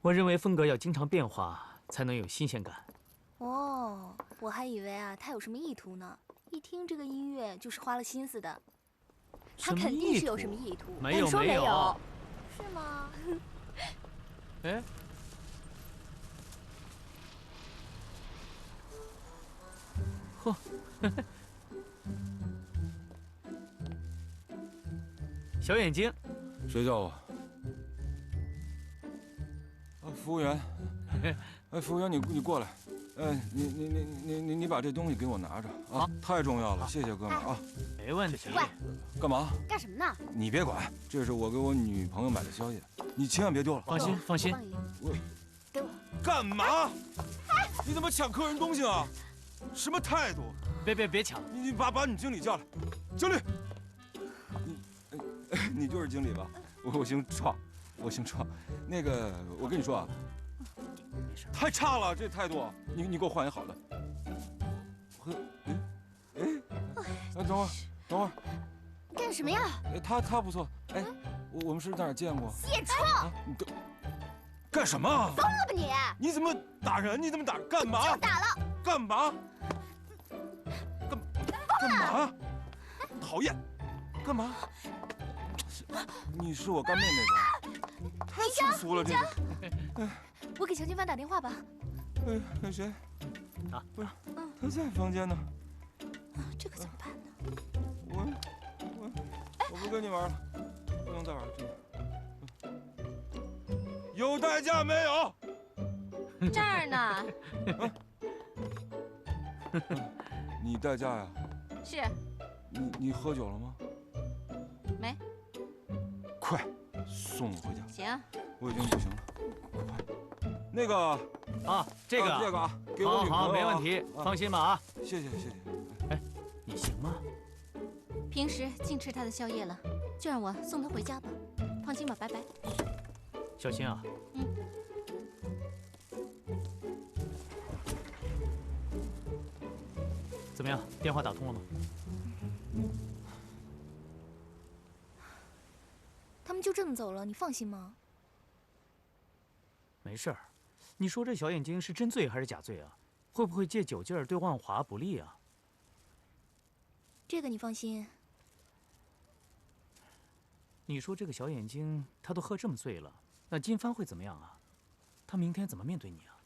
我认为风格要经常变化，才能有新鲜感。哦，我还以为啊，他有什么意图呢？一听这个音乐就是花了心思的。他肯定是有什么意图。没有没有，是吗？哎。 嚯，小眼睛，谁叫我？服务员，哎，服务员，你过来，哎，你把这东西给我拿着啊，太重要了，谢谢哥们儿啊，没问题。喂，干嘛？干什么呢？你别管，这是我给我女朋友买的宵夜，你千万别丢了。放心，放心。我给我。干嘛？你怎么抢客人东西啊？什么态度？ 别抢！你把你经理叫来，经理，你就是经理吧？我姓创，我姓创。那个，我跟你说啊，太差了，这态度，你给我换一好的。等会儿，干什么呀？他不错，哎，我们是在哪儿见过？谢创，你干什么？疯了吧你？你怎么打人？你怎么打？干嘛？就打了。干嘛？ 干嘛？讨厌！干嘛？你是我干妹妹吧？太粗俗了，这个。我给乔金帆打电话吧。给谁？啊，不是，他在房间呢。这可怎么办呢？我不跟你玩了，不能再玩了，真的。有代驾没有？这儿呢。你代驾呀？ 是，你喝酒了吗？没。快送我回家。行。我已经不行了，快。那个啊，这个啊，给我女朋友。好，没问题，放心吧啊。谢谢。哎，你行吗？平时净吃他的宵夜了，就让我送他回家吧。放心吧，拜拜。小心啊。嗯。 怎么样？电话打通了吗？他们就这么走了，你放心吗？没事儿。你说这小眼睛是真醉还是假醉啊？会不会借酒劲儿对万华不利啊？这个你放心。你说这个小眼睛他都喝这么醉了，那金帆会怎么样啊？他明天怎么面对你啊？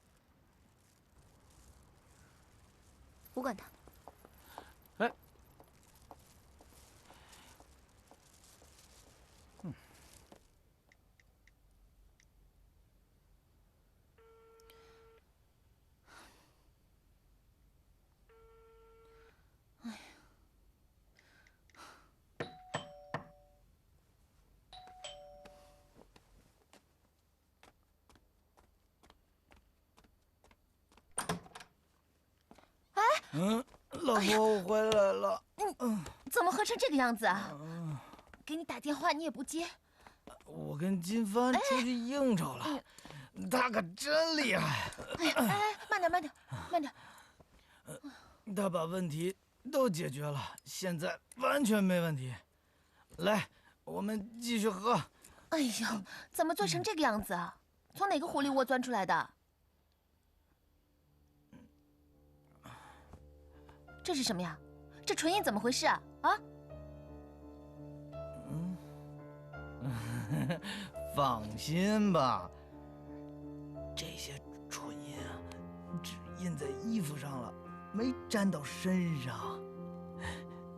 不管他。 哎，哎呀，老婆，我回来了。怎么喝成这个样子啊？给你打电话你也不接。我跟金帆出去应酬了，他可真厉害。哎，慢点。他把问题都解决了，现在完全没问题。来，我们继续喝。哎呦，怎么醉成这个样子啊？从哪个狐狸窝钻出来的？这是什么呀？这唇印怎么回事啊？啊？放心吧，这些唇印啊，只印在衣服上了，没沾到身上。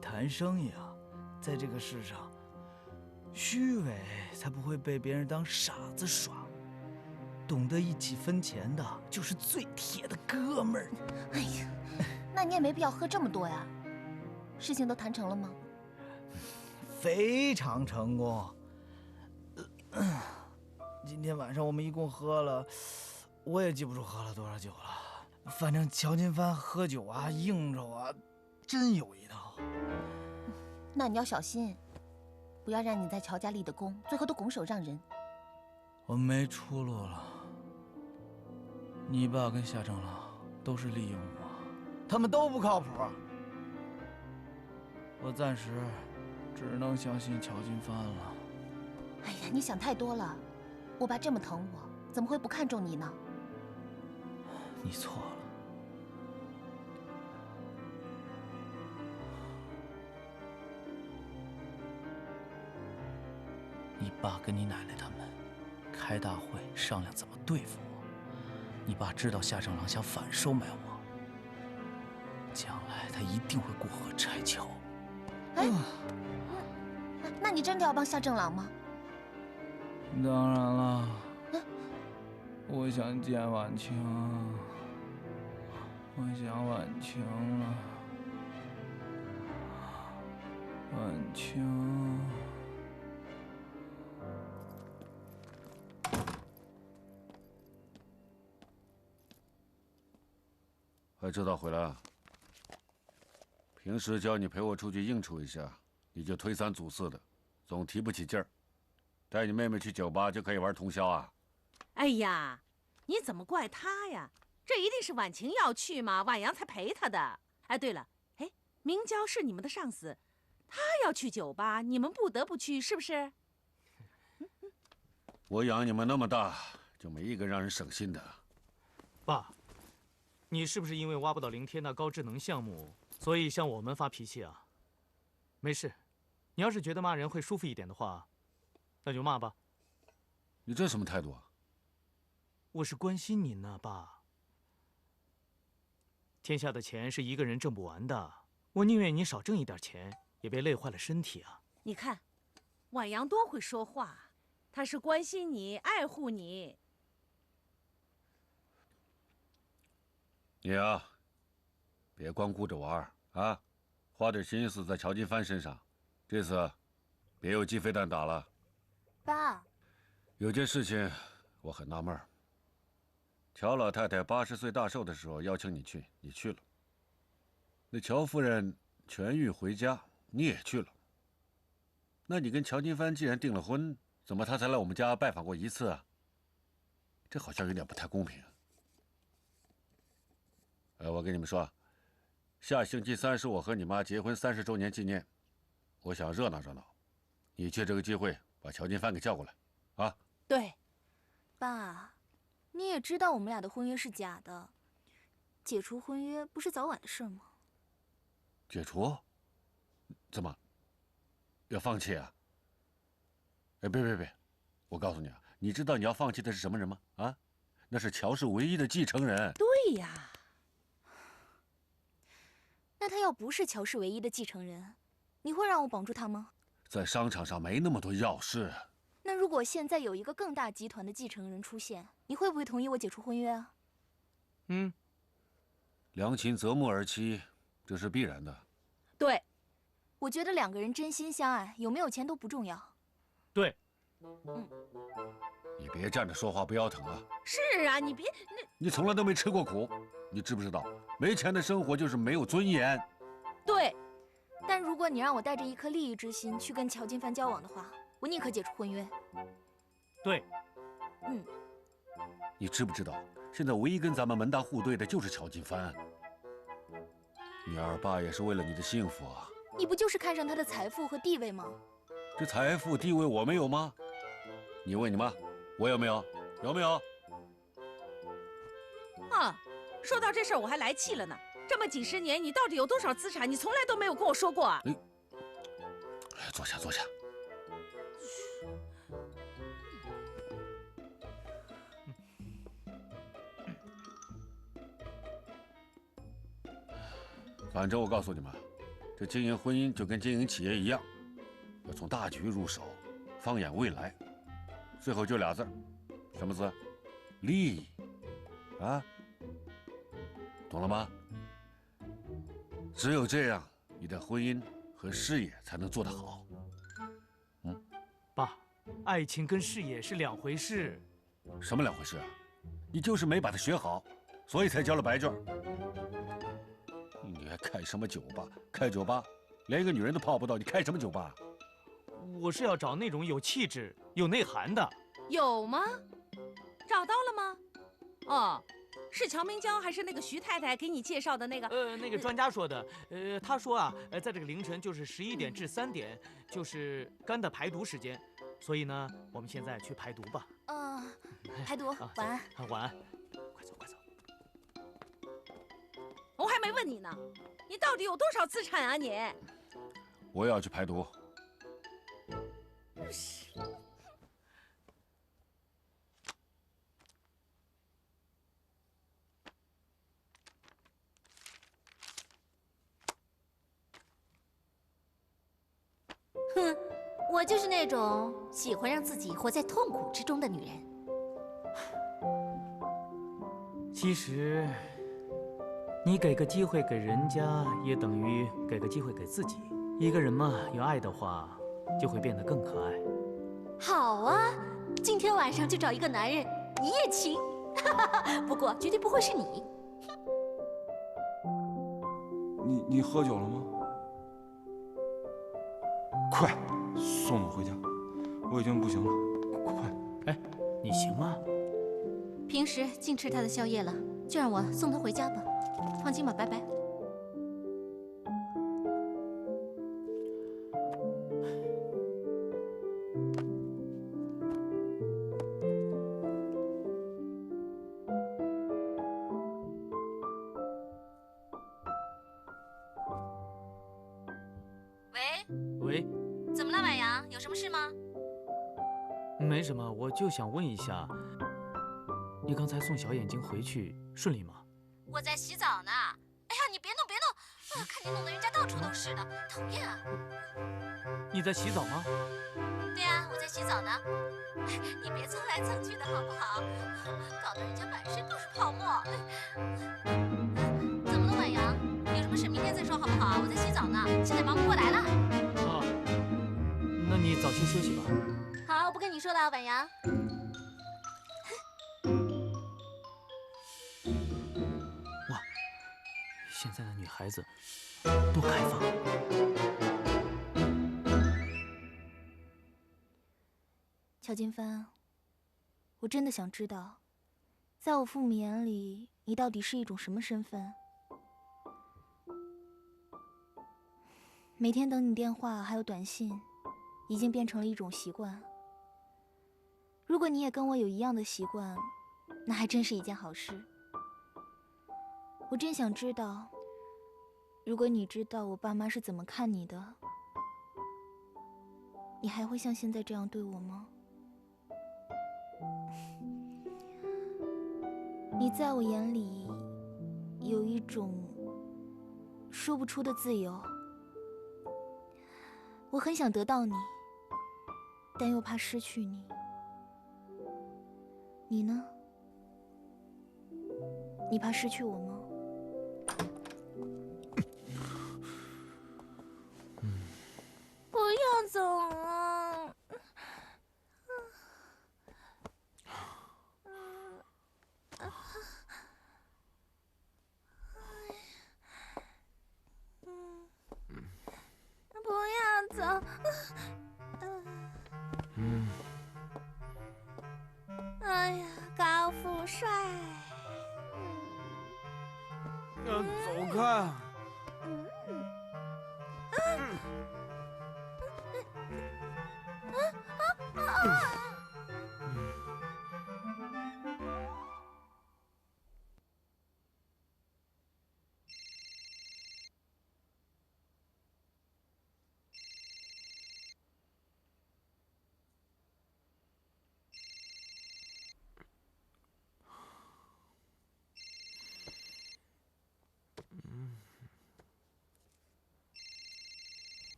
谈生意啊，在这个世上，虚伪才不会被别人当傻子耍。懂得一起分钱的，就是最铁的哥们儿。哎呀，那你也没必要喝这么多呀。事情都谈成了吗？非常成功。今天晚上我们一共喝了，我也记不住喝了多少酒了。反正乔金帆喝酒啊、应酬啊，真有一套。那你要小心，不要让你在乔家立的功，最后都拱手让人。我没出路了。你爸跟夏正老都是利用我，他们都不靠谱。我暂时只能相信乔金帆了。哎呀，你想太多了。我爸这么疼我，怎么会不看重你呢？你错了。你爸跟你奶奶他们开大会商量怎么对付我。你爸知道夏正郎想反收买我，将来他一定会过河拆桥。哎，那你真的要帮夏正郎吗？当然了，我想见婉清，我想婉清了，婉清。还知道回来啊？平时叫你陪我出去应酬一下，你就推三阻四的，总提不起劲儿。带你妹妹去酒吧就可以玩通宵啊？哎呀，你怎么怪她呀？这一定是婉晴要去嘛，婉阳才陪她的。哎，对了，哎，明娇是你们的上司，她要去酒吧，你们不得不去，是不是？我养你们那么大，就没一个让人省心的。爸，你是不是因为挖不到灵天那高智能项目，所以向我们发脾气啊？没事，你要是觉得骂人会舒服一点的话，那就骂吧。你这什么态度啊？我是关心您呢，爸。天下的钱是一个人挣不完的，我宁愿你少挣一点钱，也别累坏了身体啊。你看，婉阳多会说话，她是关心你、爱护你。你啊，别光顾着玩啊，花点心思在乔金帆身上。这次，别有鸡飞蛋打了。爸，有件事情我很纳闷儿。乔老太太80岁大寿的时候邀请你去，你去了。那乔夫人痊愈回家，你也去了。那你跟乔金帆既然订了婚，怎么他才来我们家拜访过一次啊？这好像有点不太公平。我跟你们说，下星期3是我和你妈结婚30周年纪念，我想热闹热闹。你借这个机会把乔金帆给叫过来，啊？对，爸，你也知道我们俩的婚约是假的，解除婚约不是早晚的事吗？解除？怎么？要放弃啊？哎，别！我告诉你啊，你知道你要放弃的是什么人吗？啊，那是乔氏唯一的继承人。对呀。那他要不是乔氏唯一的继承人，你会让我绑住他吗？在商场上没那么多要事。那如果现在有一个更大集团的继承人出现，你会不会同意我解除婚约啊？良禽择木而栖，这是必然的。对，我觉得2个人真心相爱，有没有钱都不重要。对，你别站着说话不腰疼啊！是啊，你别你从来都没吃过苦，你知不知道？没钱的生活就是没有尊严。对。但如果你让我带着一颗利益之心去跟乔金帆交往的话，我宁可解除婚约。对。你知不知道，现在唯一跟咱们门当户对的就是乔金帆。你二爸也是为了你的幸福啊！你不就是看上他的财富和地位吗？这财富地位我没有吗？你问你妈，我有没有？有没有？啊，说到这事儿我还来气了呢。这么几十年，你到底有多少资产？你从来都没有跟我说过啊！坐下，坐下。反正我告诉你们，这经营婚姻就跟经营企业一样，要从大局入手，放眼未来。最后就俩字儿，什么字？利益。啊，懂了吗？只有这样，你的婚姻和事业才能做得好。爸，爱情跟事业是2回事。什么2回事啊？你就是没把它学好，所以才交了白卷。你还开什么酒吧？开酒吧，连一个女人都泡不到，你开什么酒吧？我是要找那种有气质、有内涵的。有吗？找到了吗？哦，是乔明娇还是那个徐太太给你介绍的那个？那个专家说的。他说啊，在这个凌晨就是11点至3点，就是肝的排毒时间。所以呢，我们现在去排毒吧。排毒，晚安。晚安，快走快走。我还没问你呢，你到底有多少资产啊你？我也要去排毒。哼，我就是那种喜欢让自己活在痛苦之中的女人。其实，你给个机会给人家，也等于给个机会给自己。一个人嘛，有爱的话，就会变得更可爱。好啊，今天晚上就找一个男人一夜情，不过绝对不会是你。你喝酒了吗？快送我回家，我已经不行了，快！哎，你行吗？平时净吃他的宵夜了，就让我送他回家吧。放心吧，拜拜。喂，怎么了，晚阳？有什么事吗？没什么，我就想问一下，你刚才送小眼睛回去顺利吗？我在洗澡呢。哎呀，你别弄别弄，看你弄得人家到处都是的，讨厌啊！你在洗澡吗？对呀，我在洗澡呢。哎，你别蹭来蹭去的好不好？搞得人家满身都是泡沫。怎么了，晚阳？有什么事明天再说好不好？我在洗澡呢，现在忙不过来了。啊，那你早些休息吧。好，不跟你说了，晚阳。哇，现在的女孩子多开放。乔金帆，我真的想知道，在我父母眼里，你到底是一种什么身份？每天等你电话还有短信，已经变成了一种习惯。如果你也跟我有一样的习惯，那还真是一件好事。我真想知道，如果你知道我爸妈是怎么看你的，你还会像现在这样对我吗？你在我眼里有一种说不出的自由，我很想得到你，但又怕失去你。你呢？你怕失去我吗？不要走啊！不要走！哎呀，高富帅！走开！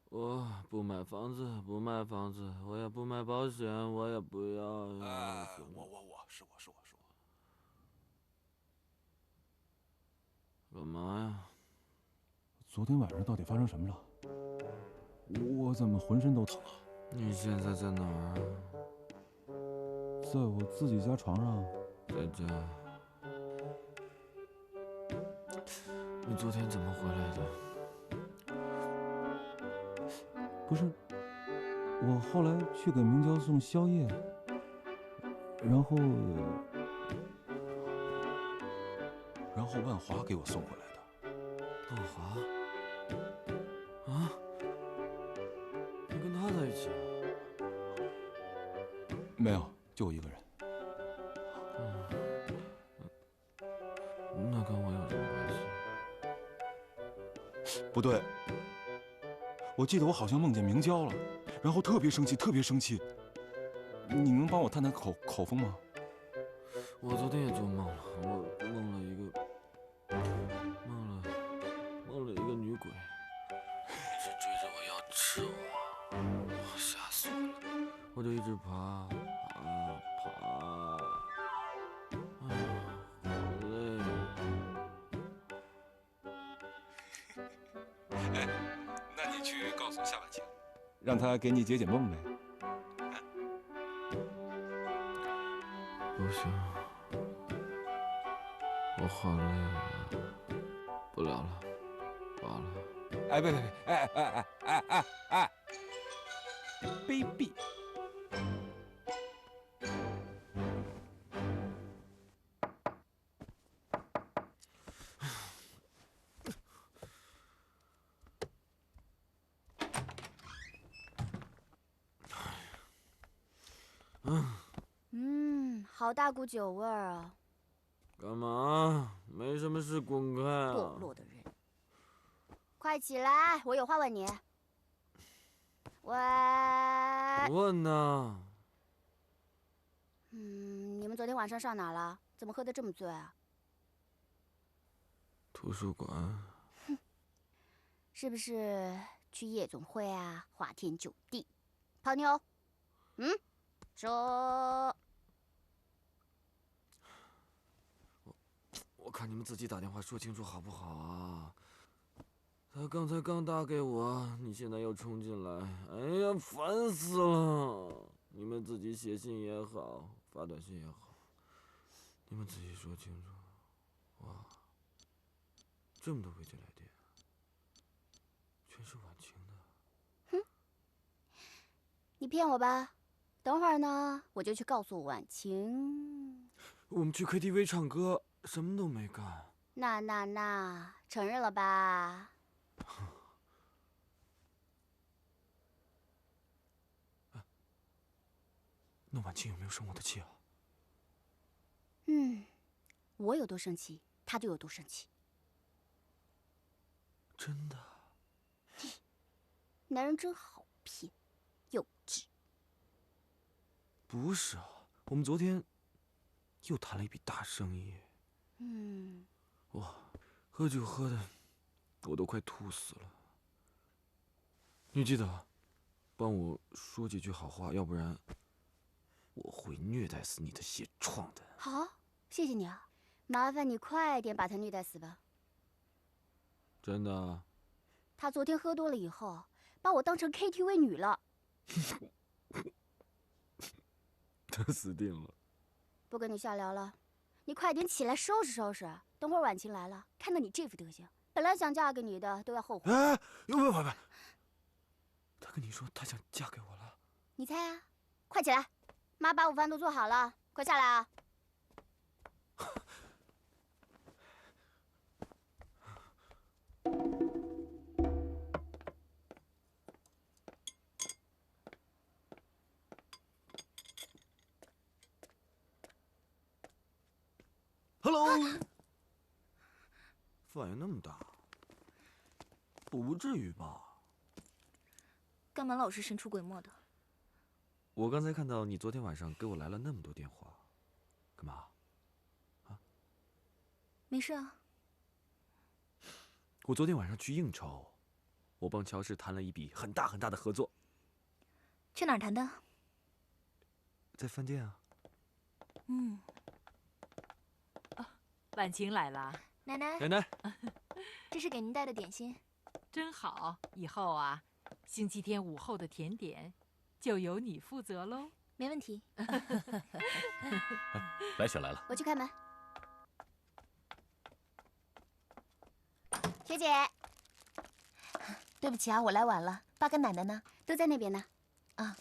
我不买房子，不卖房子，我也不买保险，我也不要。是我。干嘛呀？昨天晚上到底发生什么了？我怎么浑身都疼啊？你现在在哪儿啊？在我自己家床上。在家。你昨天怎么回来的？不是，我后来去给明娇送宵夜，然后万华给我送回来的。万华？啊？你跟他在一起啊？没有，就我一个人。那跟我有什么关系？不对，我记得我好像梦见明娇了，然后特别生气，特别生气。你能帮我探探口风吗？我昨天也做梦了，我梦了一个女鬼，追着我要吃我，吓死我了！我就一直爬，哎，好累啊！哎，那你去告诉夏婉晴，让她给你解解梦呗。不行，我好累啊！不聊了，挂了。哎，别，哎，baby。好大股酒味儿啊！干嘛？没什么事，滚开啊！堕落的人，快起来，我有话问你。喂。问呢？你们昨天晚上上哪了？怎么喝得这么醉啊？图书馆。哼，是不是去夜总会啊？花天酒地，泡妞？说。我看你们自己打电话说清楚好不好啊？他刚才刚打给我，你现在又冲进来，哎呀，烦死了！你们自己写信也好，发短信也好，你们自己说清楚。哇，这么多未接来电，全是婉晴的。哼，你骗我吧？等会儿呢，我就去告诉婉晴。我们去 KTV 唱歌。什么都没干，那承认了吧？那婉晴有没有生我的气啊？我有多生气，他就有多生气。真的？男人真好骗，幼稚。不是啊，我们昨天又谈了一笔大生意。哇，喝酒喝的，我都快吐死了。你记得帮我说几句好话，要不然我会虐待死你的血创的。好，谢谢你啊，麻烦你快点把他虐待死吧。真的？他昨天喝多了以后，把我当成 KTV 女了。他死定了。不跟你瞎聊了，你快点起来收拾收拾。等会儿婉晴来了，看到你这副德行，本来想嫁给你的都要后悔。哎，别！他跟你说他想嫁给我了？你猜啊？快起来，妈把午饭都做好了，快下来啊！Hello。反应那么大，不至于吧？干嘛老是神出鬼没的？我刚才看到你昨天晚上给我来了那么多电话，干嘛？啊？没事啊。我昨天晚上去应酬，我帮乔氏谈了一笔很大很大的合作。去哪儿谈的？在饭店啊。婉晴来了。奶奶，奶奶，这是给您带的点心，真好。以后啊，星期天午后的甜点就由你负责喽。没问题。白雪来了，我去开门。学姐，对不起啊，我来晚了。爸跟奶奶呢？都在那边呢。啊。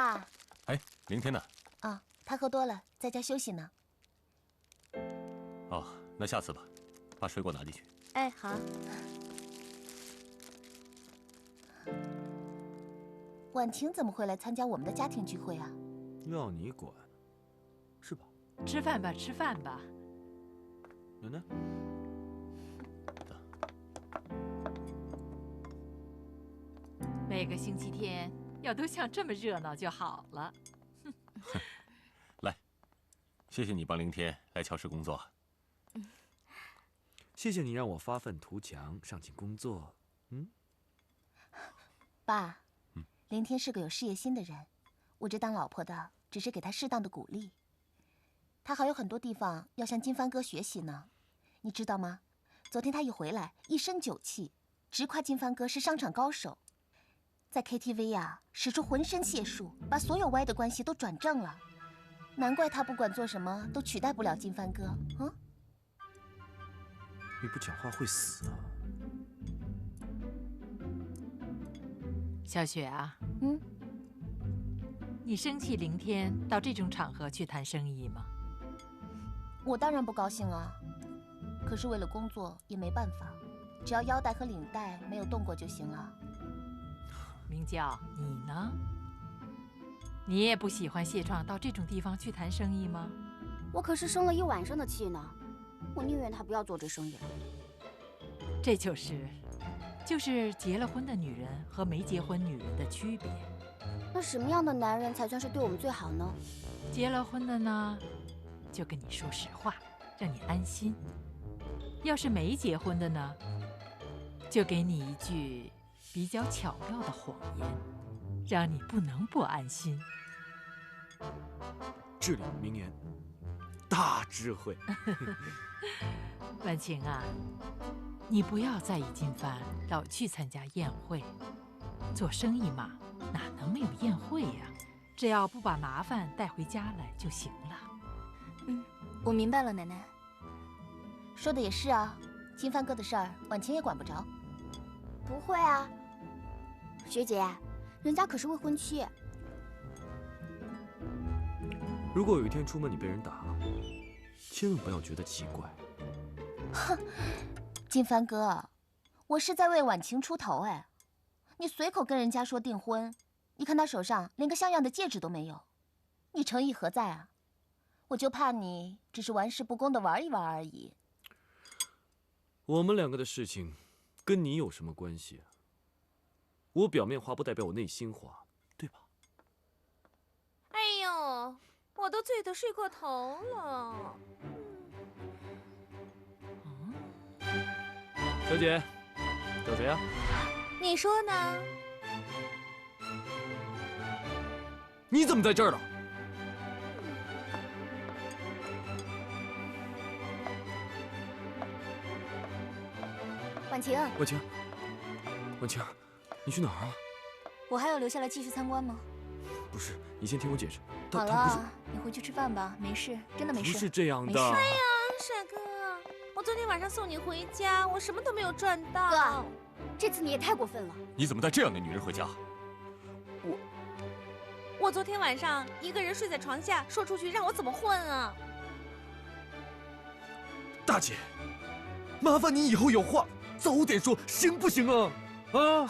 爸。哎，凌天呢？啊，他喝多了，在家休息呢。哦，那下次吧，把水果拿进去。哎，好。婉晴怎么会来参加我们的家庭聚会啊？要你管，是吧？吃饭吧，吃饭吧。奶奶，每个星期天要都像这么热闹就好了。来，谢谢你帮凌天来乔氏工作。谢谢你让我发愤图强，上进工作。爸，凌天是个有事业心的人，我这当老婆的只是给他适当的鼓励。他还有很多地方要向金帆哥学习呢，你知道吗？昨天他一回来，一身酒气，直夸金帆哥是商场高手，在 KTV 呀，使出浑身解数，把所有歪的关系都转正了。难怪他不管做什么都取代不了金帆哥。你不讲话会死啊！小雪啊，你生气凌天到这种场合去谈生意吗？我当然不高兴啊，可是为了工作也没办法，只要腰带和领带没有动过就行了。明娇，你呢？你也不喜欢谢壮到这种地方去谈生意吗？我可是生了一晚上的气呢，我宁愿他不要做这生意。这就是结了婚的女人和没结婚女人的区别。那什么样的男人才算是对我们最好呢？结了婚的呢，就跟你说实话，让你安心；要是没结婚的呢，就给你一句比较巧妙的谎言，让你不能不安心。至理名言，大智慧。婉晴啊，你不要在意金帆老去参加宴会，做生意嘛，哪能没有宴会呀？只要不把麻烦带回家来就行了。我明白了，奶奶。说的也是啊，金帆哥的事儿，婉晴也管不着。不会啊，学姐，人家可是未婚妻。如果有一天出门你被人打，千万不要觉得奇怪。哼，金帆哥，我是在为婉晴出头哎。你随口跟人家说订婚，你看他手上连个像样的戒指都没有，你诚意何在啊？我就怕你只是玩世不恭的玩一玩而已。我们两个的事情跟你有什么关系啊？我表面话不代表我内心话，对吧？哎呦，我都醉得睡过头了。小姐，找谁啊？你说呢？你怎么在这儿了？婉晴，婉晴，婉晴，你去哪儿啊？我还要留下来继续参观吗？不是，你先听我解释。好了，你回去吃饭吧，没事，真的没事。不是这样的。哎呀，帅哥，我昨天晚上送你回家，我什么都没有赚到。哥，这次你也太过分了。你怎么带这样的女人回家？我昨天晚上一个人睡在床下，说出去让我怎么混啊？大姐，麻烦你以后有话早点说，行不行啊？啊！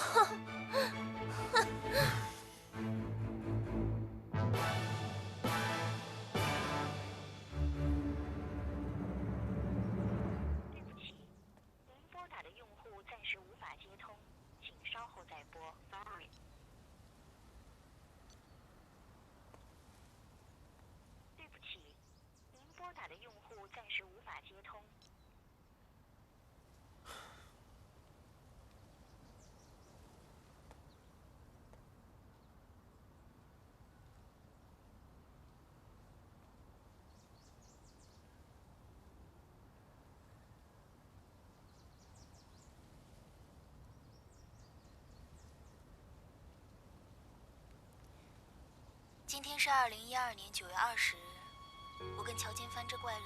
对不起，您拨打的用户暂时无法接通，请稍后再拨。Sorry。对不起，您拨打的用户暂时无法接通。今天是2012年9月20日，我跟乔金帆这怪人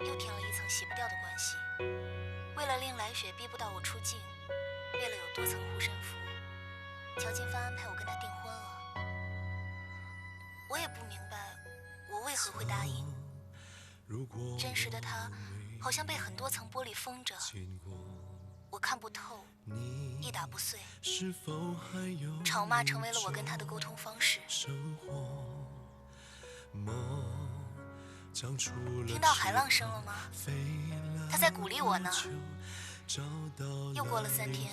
又添了一层洗不掉的关系。为了令来雪逼不到我出境，为了有多层护身符，乔金帆安排我跟他订婚了。我也不明白我为何会答应。真实的他好像被很多层玻璃封着，我看不透，一打不碎。吵骂成为了我跟他的沟通方式。听到海浪声了吗？他在鼓励我呢。又过了3天，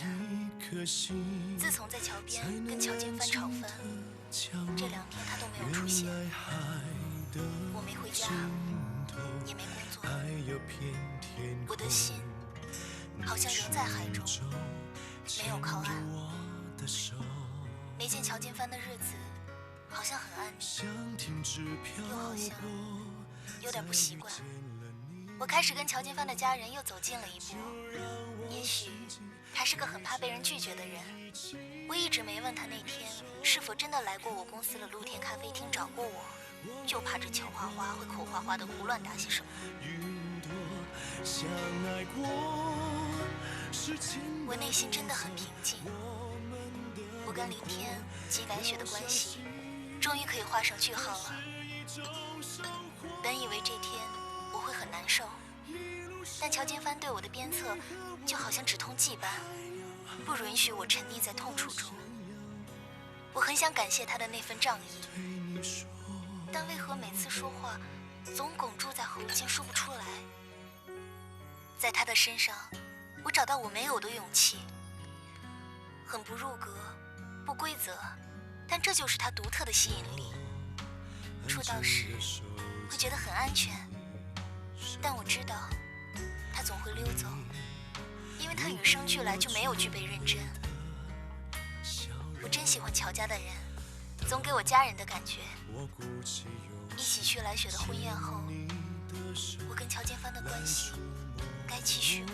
自从在桥边跟乔金帆吵翻，这2天他都没有出现。我没回家，也没工作，我的心好像仍在海中，没有靠岸。没见乔金帆的日子好像很安宁，又好像有点不习惯。我开始跟乔金帆的家人又走近了一步。也许他是个很怕被人拒绝的人。我一直没问他那天是否真的来过我公司的露天咖啡厅找过我，就怕这乔花花会口花花的胡乱答些什么。我内心真的很平静。我跟林天及改雪的关系终于可以画上句号了。本以为这天我会很难受，但乔金帆对我的鞭策就好像止痛剂般，不允许我沉溺在痛楚中。我很想感谢他的那份仗义，但为何每次说话总哽住在喉间说不出来？在他的身上，我找到我没有的勇气。很不入格，不规则，但这就是他独特的吸引力。触到时会觉得很安全，但我知道他总会溜走，因为他与生俱来就没有具备认真。我真喜欢乔家的人，总给我家人的感觉。一起去来雪的婚宴后，我跟乔金帆的关系该继续吗？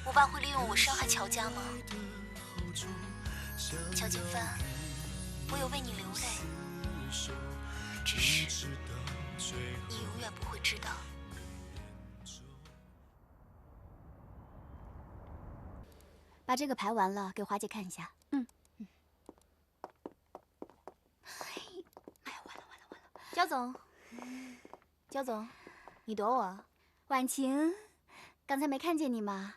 我爸会利用我伤害乔家吗？乔金帆，我有为你流泪，只是你永远不会知道。把这个排完了，给华姐看一下。哎呀，完了！焦总，焦总，你躲我？婉晴，刚才没看见你吗？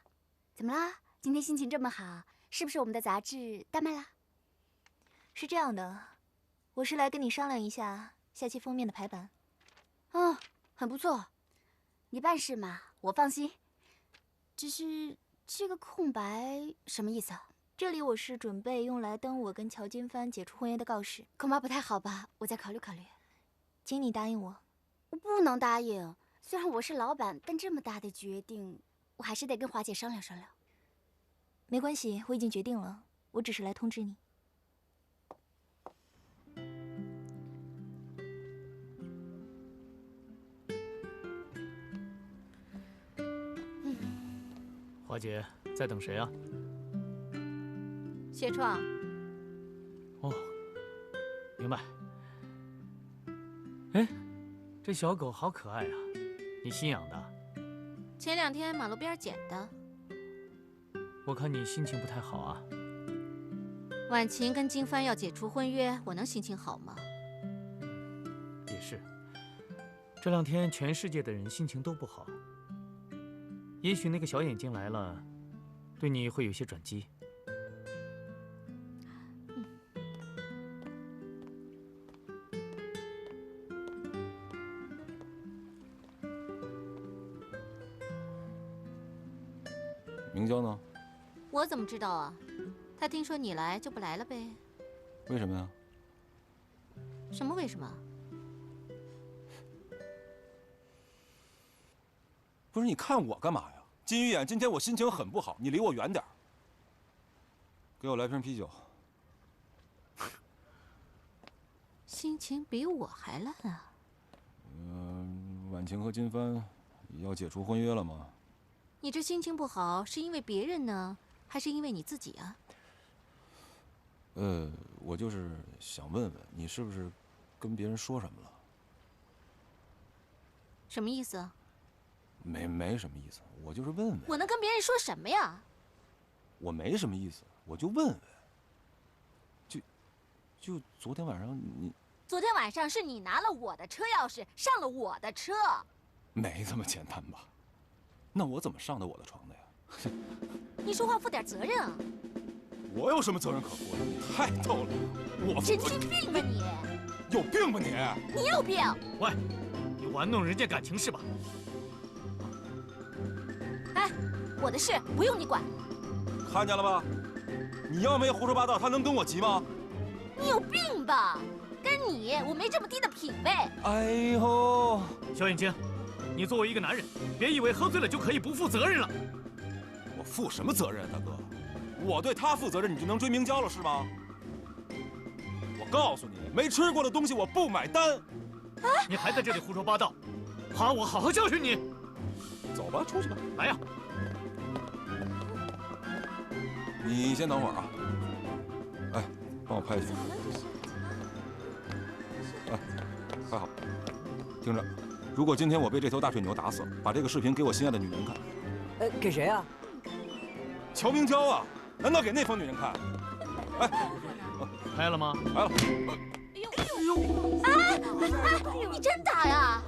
怎么啦？今天心情这么好，是不是我们的杂志大卖啦？是这样的，我是来跟你商量一下下期封面的排版。哦，很不错，你办事嘛，我放心。只是这个空白什么意思啊？这里我是准备用来登我跟乔金帆解除婚约的告示，恐怕不太好吧？我再考虑考虑。请你答应我。我不能答应，虽然我是老板，但这么大的决定，我还是得跟华姐商量商量。没关系，我已经决定了，我只是来通知你。华姐，在等谁啊？谢创。哦，明白。哎，这小狗好可爱啊，你新养的？前2天马路边捡的。我看你心情不太好啊。婉晴跟金帆要解除婚约，我能心情好吗？也是，这2天全世界的人心情都不好。也许那个小眼睛来了，对你会有些转机。明娇呢？我怎么知道啊？他听说你来就不来了呗。为什么呀？什么为什么？不是你看我干嘛呀？金鱼眼，今天我心情很不好，你离我远点儿。给我来瓶啤酒。心情比我还烂啊！婉晴和金帆要解除婚约了吗？你这心情不好是因为别人呢，还是因为你自己啊？我就是想问问你，是不是跟别人说什么了？什么意思啊？没什么意思，我就是问问。我能跟别人说什么呀？我没什么意思，我就问问。就昨天晚上昨天晚上是你拿了我的车钥匙，上了我的车。没这么简单吧？那我怎么上的我的床的呀？你说话负点责任啊！我有什么责任可负的？你太逗了，我神经病吧你！有病吧你？你有病！喂，你玩弄人家感情是吧？哎，我的事不用你管。看见了吧？你要没胡说八道，他能跟我急吗？你有病吧？跟你我没这么低的品位。哎呦，肖远京，你作为一个男人，别以为喝醉了就可以不负责任了。我负什么责任啊，大哥？我对他负责任，你就能追明娇了是吗？我告诉你，没吃过的东西我不买单。你还在这里胡说八道，怕我好好教训你？走吧，出去吧。来呀！你先等会儿啊。哎，帮我拍一下。哎，拍好。听着，如果今天我被这头大水牛打死了，把这个视频给我心爱的女人看。给谁啊？乔明娇啊，难道给那帮女人看？哎，拍了吗？拍了。哎呦！哎，你真打呀？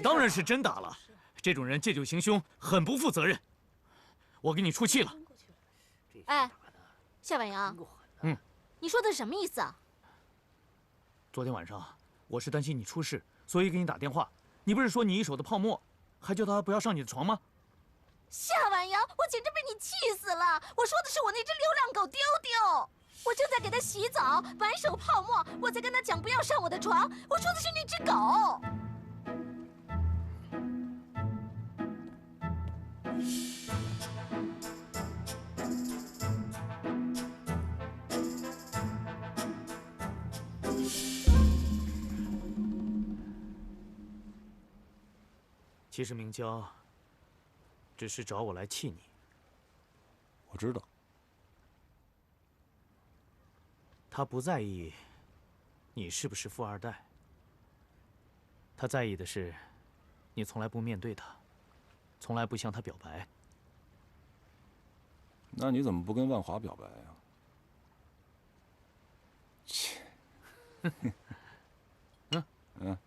当然是真打了。这种人借酒行凶，很不负责任。我给你出气了。哎，夏晚阳，你说的是什么意思啊？昨天晚上我是担心你出事，所以给你打电话。你不是说你一手的泡沫，还叫他不要上你的床吗？夏晚阳，我简直被你气死了！我说的是我那只流浪狗丢丢，我正在给它洗澡，满手泡沫，我才跟它讲不要上我的床。我说的是那只狗。其实明娇只是找我来气你。我知道。他不在意你是不是富二代，他在意的是你从来不面对他，从来不向他表白。那你怎么不跟万华表白呀？切。嗯。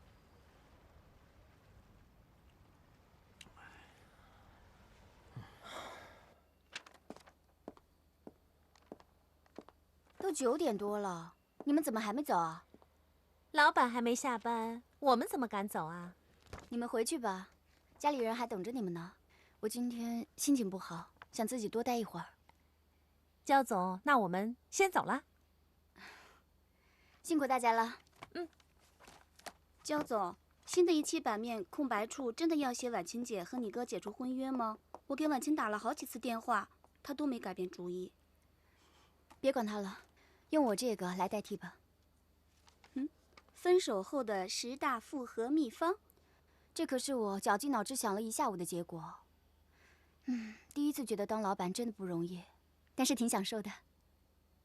都9点多了，你们怎么还没走啊？老板还没下班，我们怎么敢走啊？你们回去吧，家里人还等着你们呢。我今天心情不好，想自己多待一会儿。焦总，那我们先走了。辛苦大家了。焦总，新的一期版面空白处真的要写婉晴姐和你哥解除婚约吗？我给婉晴打了好几次电话，她都没改变主意。别管她了，用我这个来代替吧。分手后的10大复合秘方，这可是我绞尽脑汁想了一下午的结果。第一次觉得当老板真的不容易，但是挺享受的。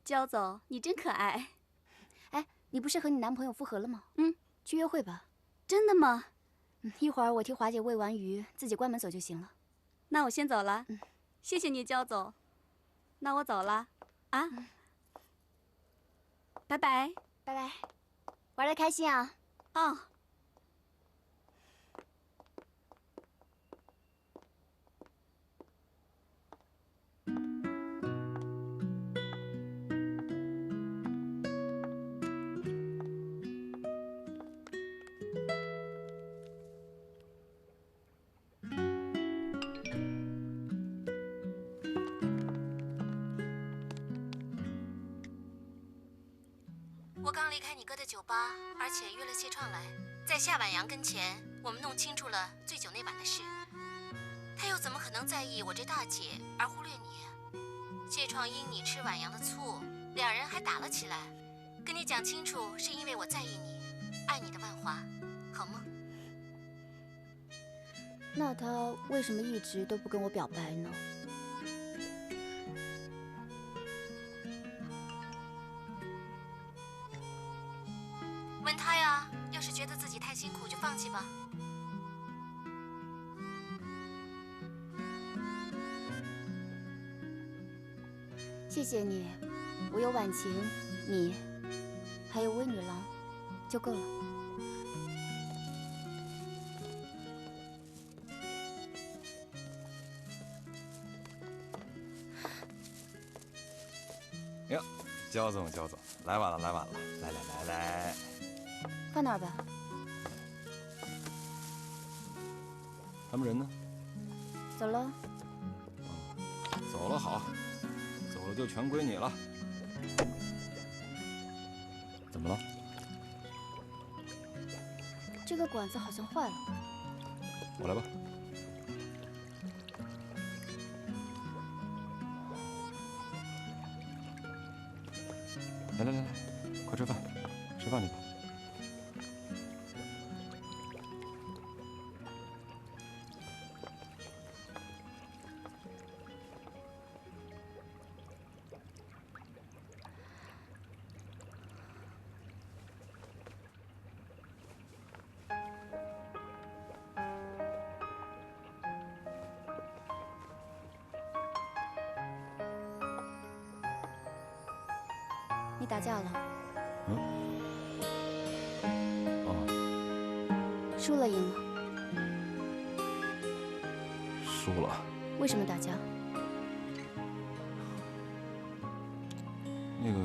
焦总，你真可爱。哎，你不是和你男朋友复合了吗？去约会吧。真的吗？一会儿我替华姐喂完鱼，自己关门走就行了。那我先走了。谢谢你，焦总。那我走了。啊。拜拜。拜拜。玩得开心啊。哦。我刚离开你哥的酒吧，而且约了谢创来，在夏晚阳跟前，我们弄清楚了醉酒那晚的事。他又怎么可能在意我这大姐而忽略你？谢创因你吃晚阳的醋，两人还打了起来。跟你讲清楚，是因为我在意你，爱你的万华，好吗？那他为什么一直都不跟我表白呢？问他呀，要是觉得自己太辛苦，就放弃吧。谢谢你，我有婉晴，你，还有微女郎，就够了。哟，焦总，来晚了，来，放那儿吧。他们人呢？走了。走了好，走了就全归你了。怎么了？这个管子好像坏了。我来吧。来，快吃饭，吃饭去吧。你打架了？输了赢了？输了。为什么打架？那个，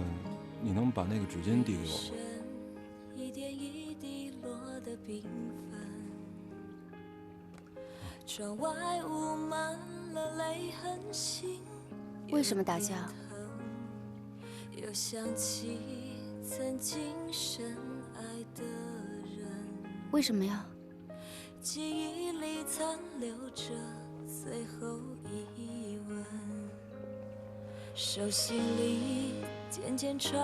你能把那个纸巾递给我吗？一点一滴落得平凡，窗外雾满了泪痕心。为什么打架？又想起曾经深爱的人，为什么呀？记忆里残留着最后一吻，手心里渐渐传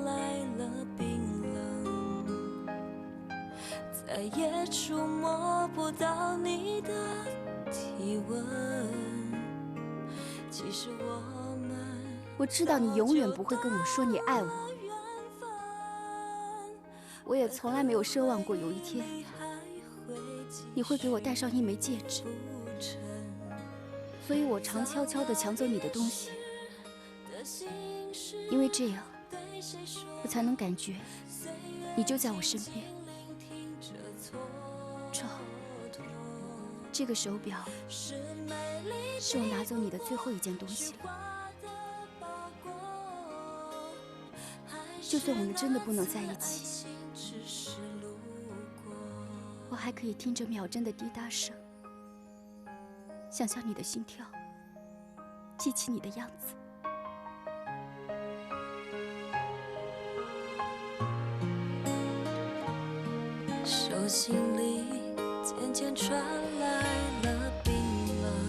来了冰冷，再也触摸不到你的体温。其实我知道你永远不会跟我说你爱我，我也从来没有奢望过有一天你会给我戴上一枚戒指，所以我常悄悄地抢走你的东西，因为这样我才能感觉你就在我身边。赵，这个手表是我拿走你的最后一件东西了。就算我们真的不能在一起，我还可以听着秒针的滴答声，想象你的心跳，记起你的样子。手心里渐渐传来了冰冷，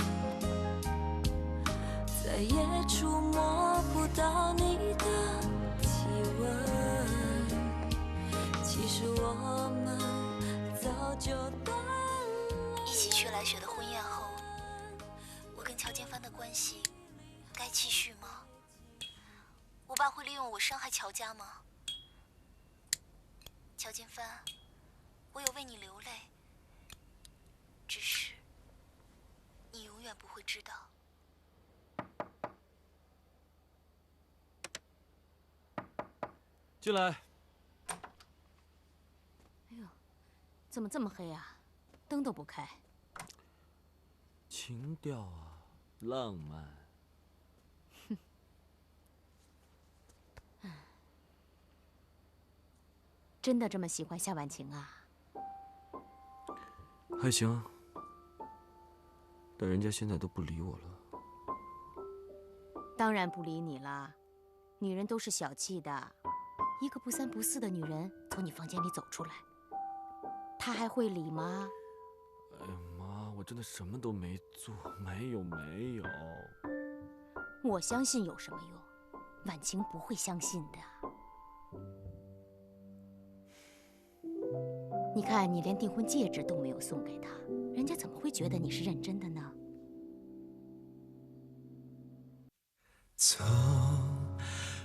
再也触摸不到你的体温。其实我们早就断了。一起去来雪的婚宴后，我跟乔建帆的关系该继续吗？我爸会利用我伤害乔家吗？乔建帆，我有为你流泪，只是你永远不会知道。进来。哎呦，怎么这么黑啊？灯都不开。情调啊，浪漫。真的这么喜欢夏婉晴啊？还行，但人家现在都不理我了。当然不理你了，女人都是小气的。一个不三不四的女人从你房间里走出来，她还会理吗？哎呀妈，我真的什么都没做，没有。我相信有什么用？婉晴不会相信的。你看，你连订婚戒指都没有送给她，人家怎么会觉得你是认真的呢？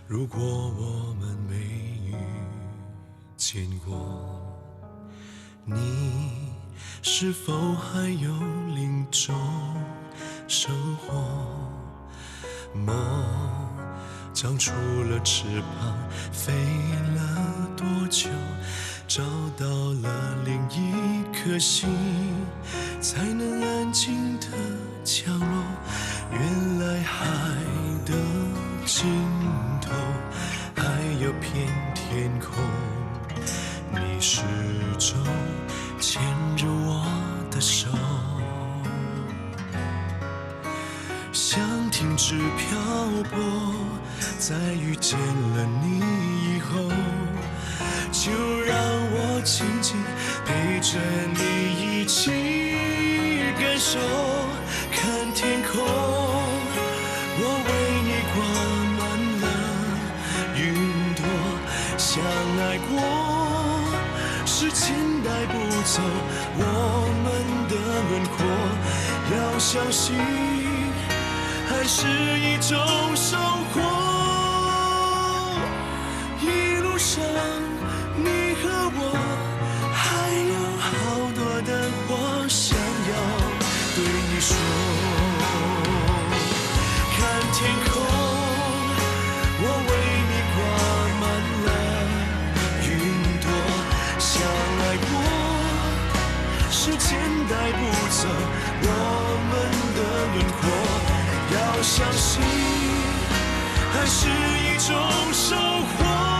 如果我们没遇见过，你是否还有另种生活？梦长出了翅膀，飞了多久？找到了另一颗心，才能安静的降落。原来海的尽头还有片天空，你始终牵着我的手。想停止漂泊，在遇见了你以后，就让我紧紧陪着你一起感受。看天空，我为你挂满了云朵。相爱过，时间带不走我们的轮廓。要相信，爱是一种收获。一路上，你和我还有好多的话想要对你说。看天空，我为你挂满了云朵。相爱过，时间带不走我们的轮廓。要相信，爱是一种收获。